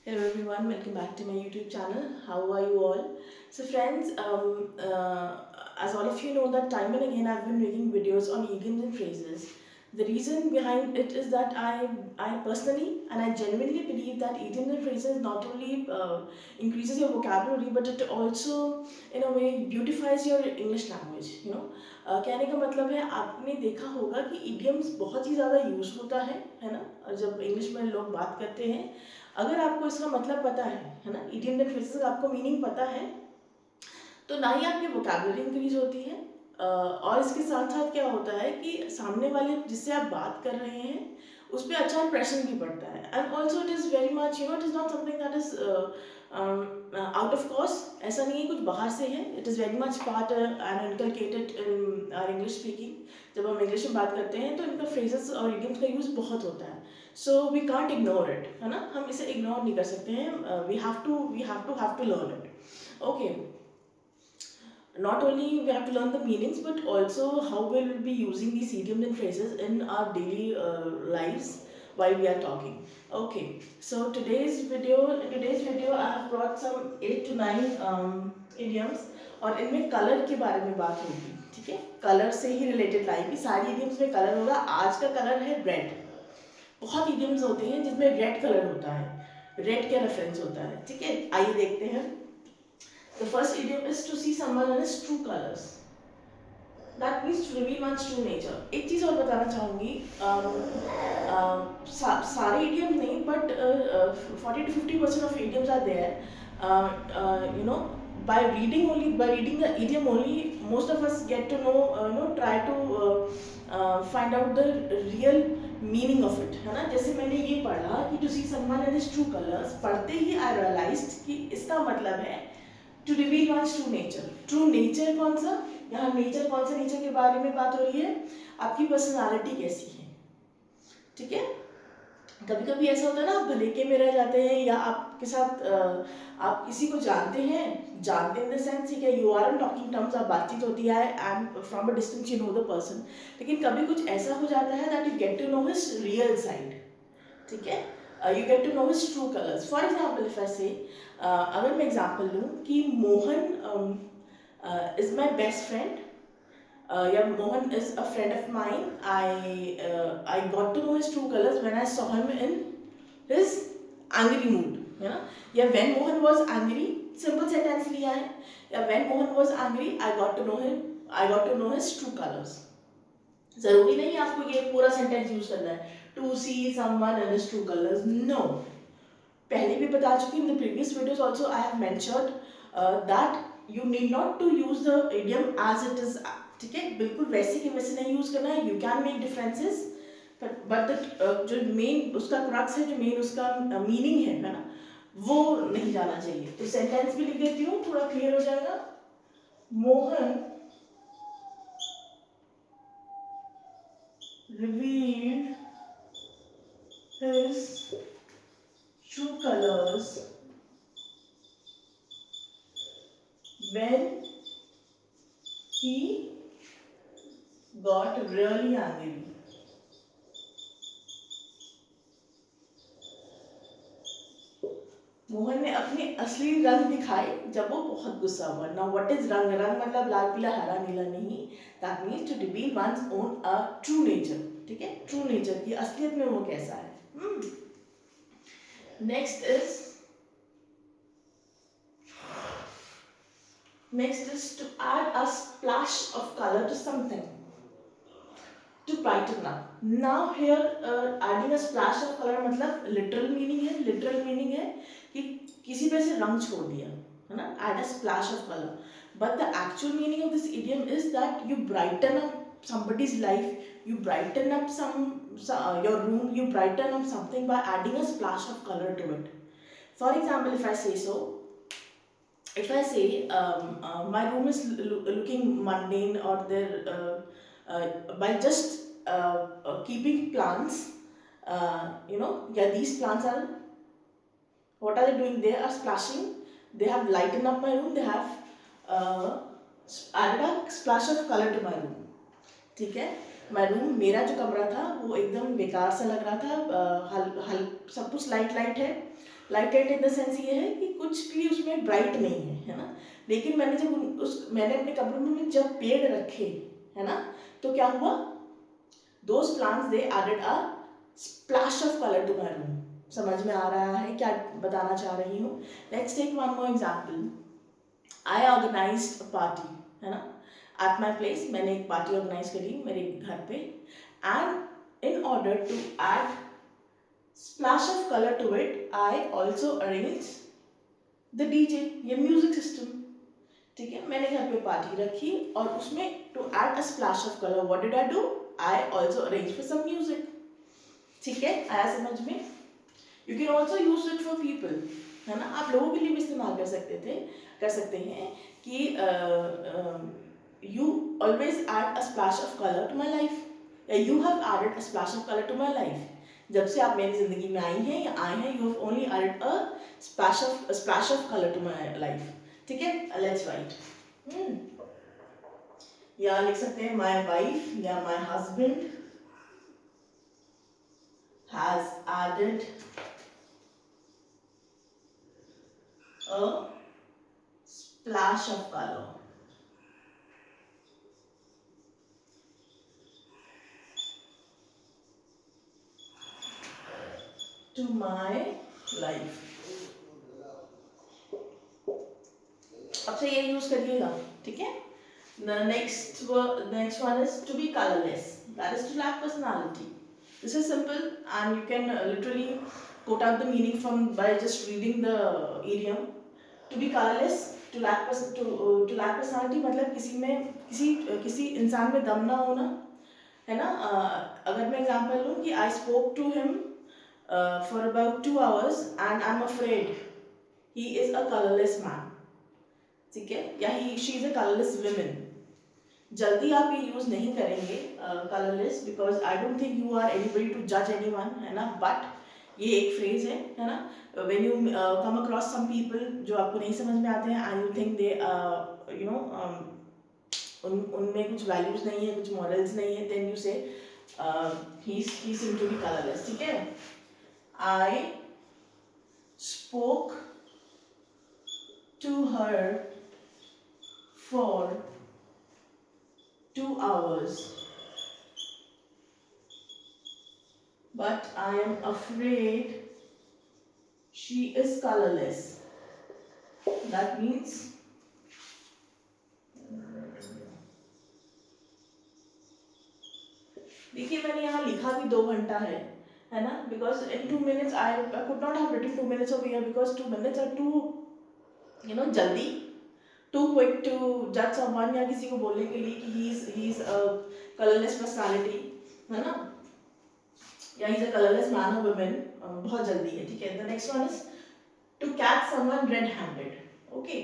Hello everyone, welcome back to my YouTube channel. How are you all? So friends, as all of you know that time and again I've been making videos on idioms and phrases. The reason behind it is that I personally and I genuinely believe that idioms and phrases not only increases your vocabulary but it also in a way beautifies your English language. कहने का मतलब है आपने देखा होगा कि idioms बहुत ही ज़्यादा यूज होता है ना? और जब इंग्लिश में लोग बात करते हैं अगर आपको इसका मतलब पता है ना इडियम एंड फ्रेजेस का आपको मीनिंग पता है तो ना ही आपकी वोकैबुलरी इंक्रीज होती है और इसके साथ साथ क्या होता है कि सामने वाले जिससे आप बात कर रहे हैं उस पर अच्छा इंप्रेशन भी पड़ता है and also it is very much it is not something that is out of course ऐसा नहीं है कुछ बाहर से है it is very much part and inculcated in are English speaking जब हम इंग्लिश में बात करते हैं तो इनका फ्रेजेस और इडियम्स का यूज़ बहुत होता है so we can't ignore it है ना हम इसे इग्नोर नहीं कर सकते हैं we have to learn it okay not only we have to learn the meanings but also how we will be using these idioms and phrases in our daily lives while we are talking. Okay, so today's video I have brought some 8 to 9 idioms और इनमें colour के बारे में बात होगी ठीक है colour से ही रिलेटेड लाएगी सारी idioms में कलर होगा आज का कलर है रेड बहुत idioms होते हैं जिसमें रेड कलर होता है रेड का रेफरेंस होता है ठीक है आइए देखते हैं The first idiom is to see someone in his true colors. That means to reveal one's true nature. एक चीज़ और बताना चाहूँगी सारे idioms नहीं but 40 to 50% of idioms are there. By reading the idiom only, most of us get to know try to find out the real meaning of it है ना जैसे मैंने ये पढ़ा कि to see someone in his true colors पढ़ते ही I realized कि इसका मतलब है to reveal one's true nature true nature कौन सा यहाँ नेचर कौन सा नेचर के बारे में बात हो रही है आपकी पर्सनालिटी कैसी है ठीक है कभी कभी ऐसा होता है ना आप भलेके में रह जाते हैं या आपके साथ आप किसी को जानते इन द सेंस ठीक है you are in talking terms आप बातचीत होती है and from a distance you know the person लेकिन कभी कुछ ऐसा हो जाता है that you get to know his real side ठीक है you get to know his true colors. For example, if I say, अगर मैं example लूँ कि Mohan is my best friend, या Mohan is a friend of mine. I got to know his true colors when I saw him in his angry mood. है ना? या when Mohan was angry, simple sentence लिया है. या when Mohan was angry, I got to know him. I got to know his true colors. जरूरी नहीं आपको ये पूरा सेंटेंस यूज करना है to see someone in his true colours no पहले भी बता चुकी in the previous videos also I have mentioned that you need not to use the idiom as it is ठीक है बिल्कुल वैसे के वैसे नहीं यूज करना है you can make differences but जो मेन उसका क्रक्स है जो मेन उसका मीनिंग है ना वो नहीं जाना चाहिए तो सेंटेंस भी लिख देती हूँ थोड़ा क्लियर हो जाएगा Mohan revealed his true colors when he got really angry. Mohan ने अपने असली रंग दिखाए जब वो बहुत गुस्सा हुआ नाउ व्हाट इज रंग रंग मतलब लाल पीला हरा नीला नहीं that means to reveal one's own a true nature ठीक है ट्रू नेचर की असलियत में वो कैसा है next is to add a splash of colour to something to brighten up. Now here adding a splash of color मतलब literal meaning है कि किसी पे से रंग छोड़ दिया है ना add a splash of color but the actual meaning of this idiom is that you brighten up somebody's life you brighten up your room you brighten up something by adding a splash of color to it for example if I say so if I say my room is looking mundane or there by just keeping plants yeah these plants are what are they doing they are splashing they have lightened up my room they have uh, added a splash of color to my room ठीक है मैं room मेरा जो कमरा था वो एकदम बेकार सा लग रहा था हल हल सब कुछ लाइट लाइट है लाइटेड इन द सेंस ये है कि कुछ भी उसमें ब्राइट नहीं है ना। लेकिन मैंने जब मैंने अपने कमरे में जब पेड़ रखे, है ना, तो क्या हुआ, those plants they added a splash of colour to my room. समझ में आ रहा है क्या बताना चाह रही हूँ? Let's take one more example. I organised a party, है ना, एट माई प्लेस। मैंने एक पार्टी ऑर्गेनाइज करी मेरे घर पे, and in order to add splash of color to it, I also arrange the DJ, ये म्यूजिक सिस्टम। ठीक है, मैंने घर पे पार्टी रखी और उसमें to add a splash of colour, what did I do, I also arrange for some music. ठीक है, आया समझ में? You can also use it for people, है ना, आप लोगों के लिए भी इस्तेमाल कर सकते हैं कि you always add a splash of colour to my life, या you have added a splash of colour to my life. जब से आप मेरी जिंदगी में आई हैं या आए हैं, you have only added a splash of colour to my life. ठीक है, लेट्स राइट। या लिख सकते हैं माई वाइफ या my husband has added a splash of color to my life। अब से ये यूज करिएगा, ठीक है। The next one is to be colorless, that is to lack personality। This is simple and you can literally quote out the meaning from by just reading the idiom। To be colorless, to lack personality मतलब किसी में किसी इंसान में दम ना होना, है ना। अगर मैं एग्जांपल लूँ कि I spoke to him for about 2 hours and I am afraid he is a colourless man, ठीक है, या she is a colourless women. जल्दी आप ये यूज नहीं करेंगे colourless, because I don't think you are anybody to जज anyone, है ना। बट ये एक फ्रेज है ना। When you come across some people जो आपको नहीं समझ में आते हैं and you think they you know उनमें कुछ वैल्यूज नहीं है, कुछ मॉरल्स नहीं है, देन यू से he seemed to be colorless। ठीक है, I spoke to her for 2 hours but I am afraid she is colorless। That means देखिए मैंने यहाँ लिखा भी 2 घंटा है ना, because in 2 minutes I could not have written 2 minutes over here because 2 minutes are too जल्दी, too quick to judge someone या किसी को बोलने के लिए कि he is a colorless personality, है ना, या he is a colorless man or woman। बहुत जल्दी है, ठीक है। The next one is to catch someone red-handed, okay।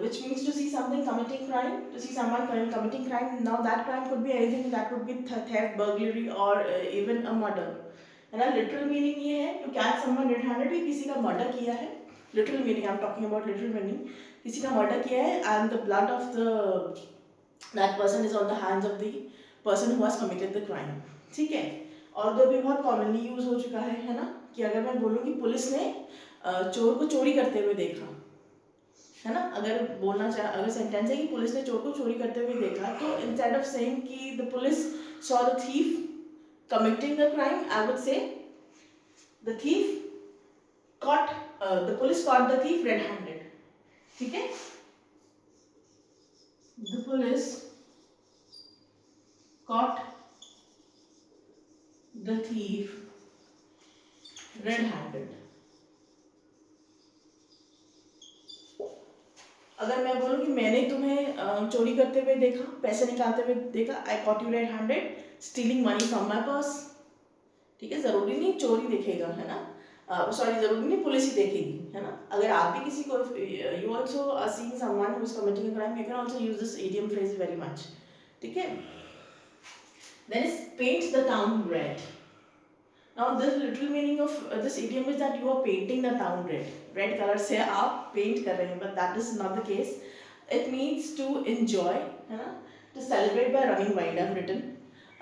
Which means to see something committing crime, to see someone committing crime। Now that crime could be anything, that could be theft, burglary or even a murder, है ना। literal meaning ये है to catch someone red-handed, किसी का murder किया है। literal meaning I'm talking about, literal meaning किसी का murder किया है and the blood of that person is on the hands of the person who has committed the crime, ठीक है। और जो भी बहुत commonly use हो चुका है ना, कि अगर मैं बोलूँ कि पुलिस ने चोर को चोरी करते हुए देखा, है ना, अगर सेंटेंस है कि पुलिस ने चोर को चोरी करते हुए देखा, तो इंस्टेड ऑफ सेइंग कि the police saw the thief committing the crime, I would say the thief caught the police caught the thief red-handed, ठीक है। The police caught the thief red-handed। अगर मैं बोलूँ कि मैंने तुम्हें चोरी करते हुए देखा, पैसे निकालते हुए देखा, आई cot you red-handed stealing money from my purse, ठीक है। जरूरी नहीं चोरी देखेगा, है ना, सॉरी जरूरी नहीं पुलिस ही देखेगी, है ना। अगर आप भी किसी को you also seeing someone who is committing a crime, you can also use this idiom phrase very much, ठीक है। Then is paint the town red. Now the literal meaning of this idiom is that you are painting the town red, red color से आप paint कर रहे हैं, but that is not the case। It means to enjoy, है ना, to celebrate by running wild, I've written।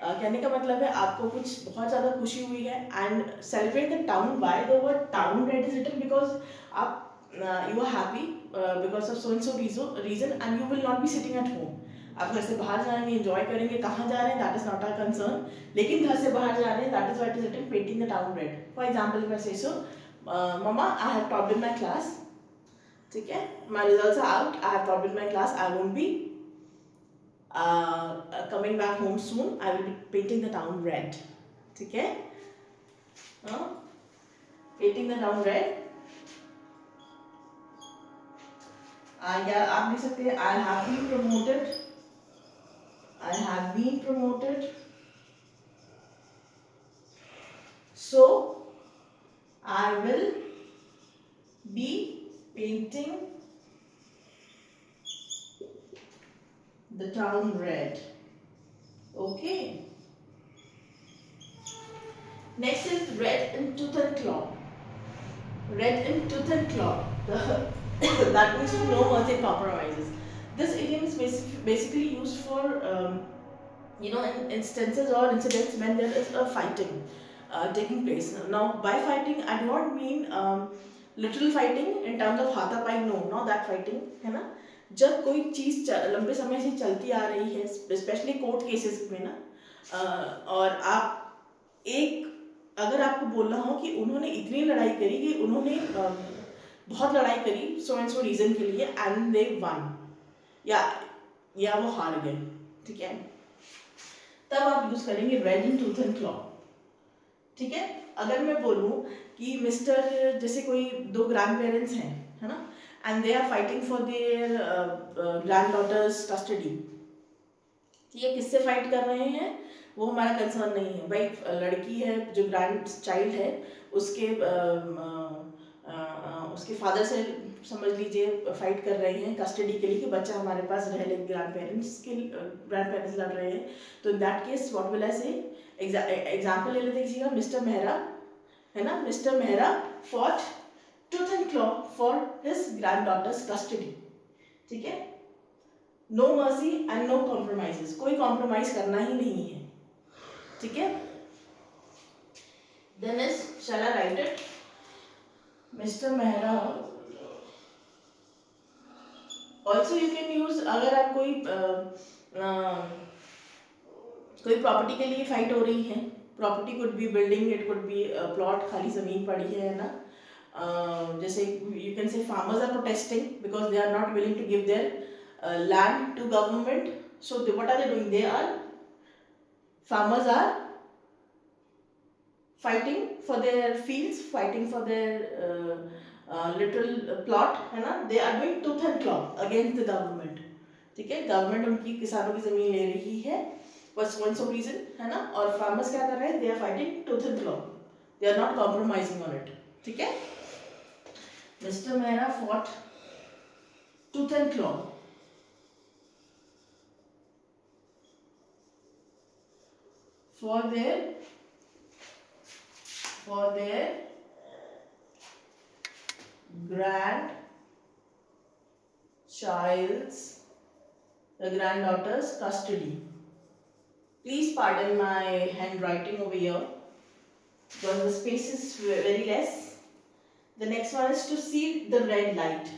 कहने का मतलब है आपको कुछ बहुत ज़्यादा खुशी हुई है and celebrate the town. By the word town red is written because आप you are happy because of so and so reason and you will not be sitting at home. आप घर से बाहर जाएंगे, एंजॉय करेंगे. कहाँ जा रहे हैं that is not our concern, लेकिन घर से बाहर जा रहे हैं that is what is written painting the town red. For example if I say so, mama I have topped in my class. ठीक है, my results are out, I have topped in my class, I won't be coming back home soon, I will be painting the town red. ठीक है, painting the town red. या आप लिख सकते हैं I have been promoted, I have been promoted, so I will be painting the town red. Okay. Next is red in tooth and claw. Red in tooth and claw. That means to no mercy and compromises. This idiom is basically used for in instances or incidents when there is a fighting taking place. Now, by fighting, I do not mean literal fighting in terms of हाथापाई. No, not that fighting, है ना. जब कोई चीज़ लंबे समय से चलती आ रही है, स्पेशली कोर्ट केसेस में ना, और आप अगर आपको बोलना हो कि उन्होंने इतनी लड़ाई करी कि उन्होंने बहुत लड़ाई करी सो एंड सो रीज़न के लिए एंड दे वन, या वो हार गए. ठीक है, तब आप यूज़ करेंगे red in tooth and claw. ठीक है, अगर मैं बोलूँ कि मिस्टर, जैसे कोई दो ग्रैंड पेरेंट्स हैं, है ना, and they are fighting for their granddaughter's custody. ये किससे फाइट कर रहे हैं वो हमारा कंसर्न नहीं है भाई. लड़की है जो ग्रैंड चाइल्ड है, उसके फादर से समझ लीजिए फाइट कर रहे हैं कस्टडी के लिए कि बच्चा हमारे पास रह ले. ग्रैंड पेरेंट्स लड़ रहे हैं. तो in that case what will I से, एग्जाम्पल ले लेते हैं. मिस्टर मेहरा है ना, mister Mehra fought tooth and claw for his granddaughter's custody. ठीक है, no mercy and no compromises. कोई compromise करना ही नहीं है. ठीक है, then is, shall I write it? Mr. Mehra. Also you can use, अगर आप कोई प्रॉपर्टी के लिए फाइट हो रही है, property could be building, it could be plot, खाली जमीन पड़ी है ना. जैसे you can say farmers are protesting because they are not willing to give their land to government. So what are they doing? Farmers are fighting for their fields, fighting for their little plot, है ना. They are doing tooth and claw against the government. ठीक है, government उनकी किसानों की जमीन ले रही है for one so reason, है ना, और farmers क्या कर रहे हैं? They are fighting tooth and claw. They are not compromising on it. ठीक है, Mr. Mehra fought tooth and claw for their granddaughter's custody. Please pardon my handwriting over here because the space is very less. The next one is to see the red light,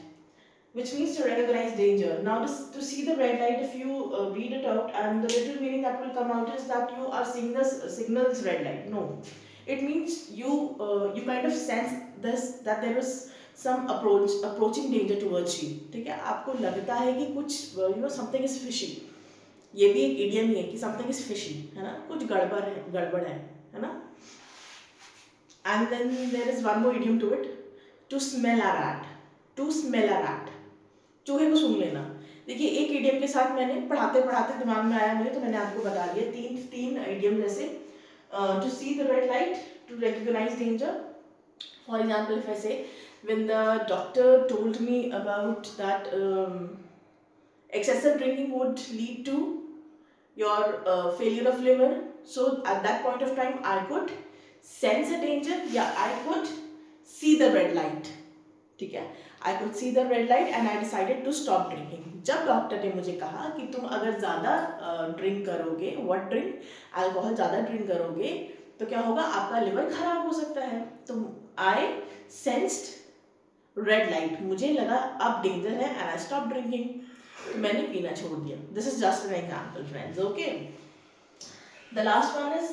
which means to recognize danger. Now to see the red light, if you read it out, and the literal meaning that will come out is that you are seeing the signals red light. No, it means you kind of sense this, that there is some approaching danger towards you. ठीक है, आपको लगता है कि कुछ something is fishy. ये भी एक idiom ही है कि something is fishy, है ना, कुछ गड़बड़ है ना. And then there is one more idiom to it, to smell a rat. To smell a rat, चूहे को सूंघ लेना. देखिए, एक इडियम के साथ मैंने पढ़ाते दिमाग में आया मुझे, तो मैंने आपको बता दिया. तीन इडियम जैसे to see the red light, to recognise danger. For example if I say, when the doctor told me about that excessive drinking would lead to your failure of liver, so at that point of time I could sense a danger, I could see the red light. ठीक है, I could see the red light and I decided to stop drinking. जब doctor ने मुझे कहा कि तुम अगर ज़्यादा ड्रिंक करोगे, व्हाट ड्रिंक, अल्कोहल ज़्यादा ड्रिंक करोगे तो क्या होगा, आपका लिवर खराब हो सकता है। तो आई सेंस्ड रेड लाइट, मुझे लगा अब डेंजर है एंड आई स्टॉप ड्रिंकिंग, तो मैंने पीना छोड़ दिया। This is just an example friends, okay. The last one is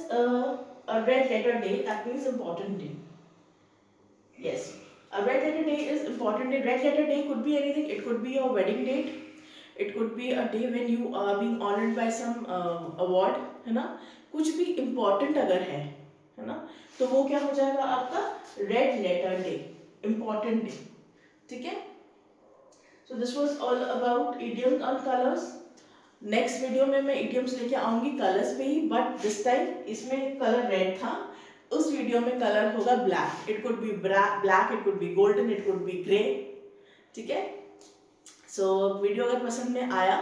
a red letter day, that means important day. Yes, a red letter day is important day. Red letter day could be anything. It could be your wedding date. It could be a day when you are being honored by some award, है ना। कुछ भी important अगर है ना, तो वो क्या हो जाएगा आपका red letter day, important day, ठीक है। So this was all about idioms and colors. Next video में मैं idioms लेके आऊंगी कलर्स पे ही, बट दिस टाइम इसमें कलर रेड था, उस वीडियो में कलर होगा black. It could be black, it could be golden, it could be grey, ठीक है। सो वीडियो अगर पसंद में आया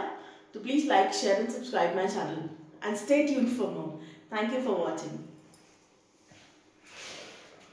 तो please like, share and subscribe my channel and stay tuned for more. Thank you for watching.